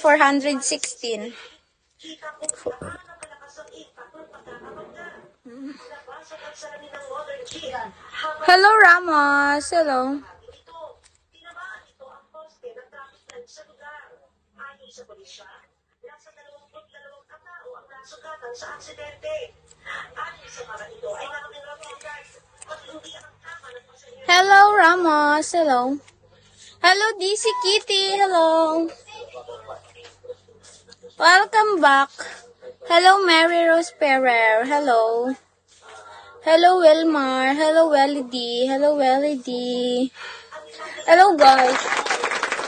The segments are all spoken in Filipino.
416. Hello, Ramos. Hello. Hello, Ramos. Hello. Hello, DC Kitty. Hello. Welcome back. Hello, Mary Rose Ferrer. Hello. Hello, Wilmar. Hello, Welly. Hello, Welly. Hello, guys.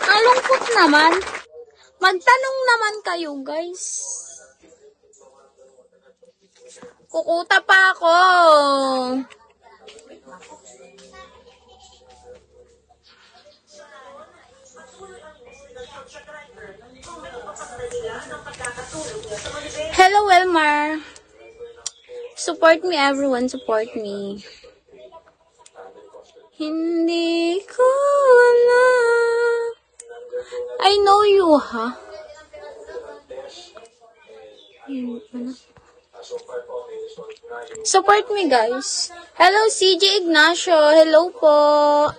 Ang lungkot naman. Magtanong naman kayo, guys. Kukuta pa ako. Hello, Wilmar. Support me, everyone. Support me. Hindi ko alam. I know you, ha? Support me, guys. Hello, CJ Ignacio. Hello po.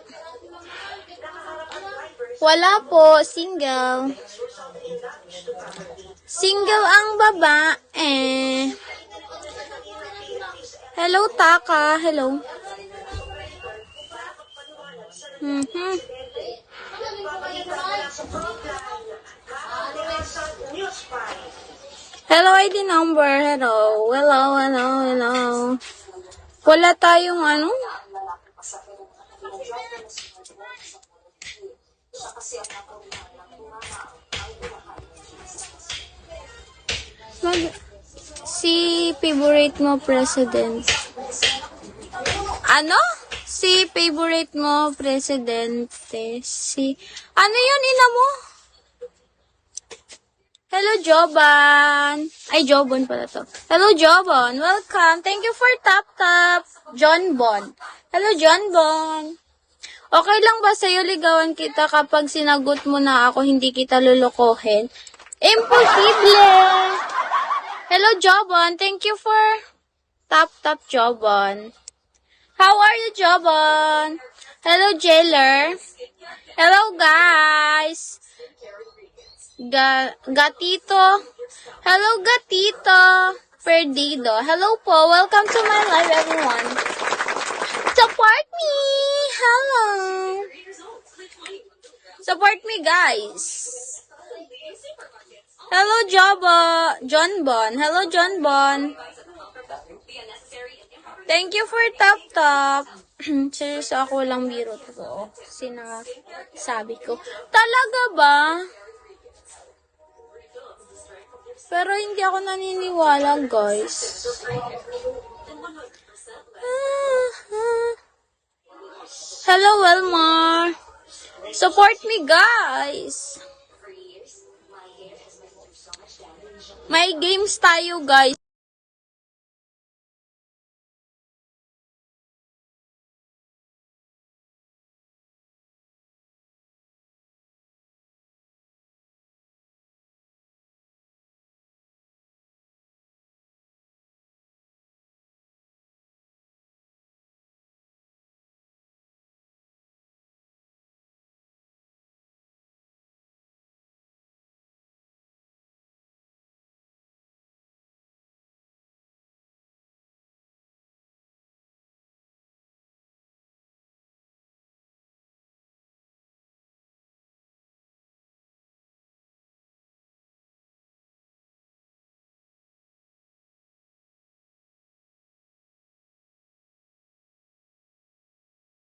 Wala po. Single. Single ang babae. Hello, Taka. Hello. Hello, ID number. Hello. Wala tayong ano? Si favorite mo president. Ano? Si favorite mo presidente. Ano yun, ina mo? Hello, Joban. Ay, Joban pala to. Hello, Joban. Welcome. Thank you for tap. John Bon. Hello, John Bon. Okay lang ba sa'yo ligawan kita kapag sinagot mo na ako, hindi kita lulukohin? Imposible. Hello, Joban. Thank you for tap, Joban. How are you, Joban? Hello, Jailer. Hello, guys. Gatito. Hello, Gatito. Perdido. Hello po. Welcome to my live, everyone. Support me. Hello. Support me, guys. Hello, John Bon. Hello, John Bon. Thank you for tap. Seryoso, ako lang biro to. Sinasabi ko. Talaga ba? Pero hindi ako naniniwala, guys. Hello, Wilmar. Support me, guys. May games tayo, guys.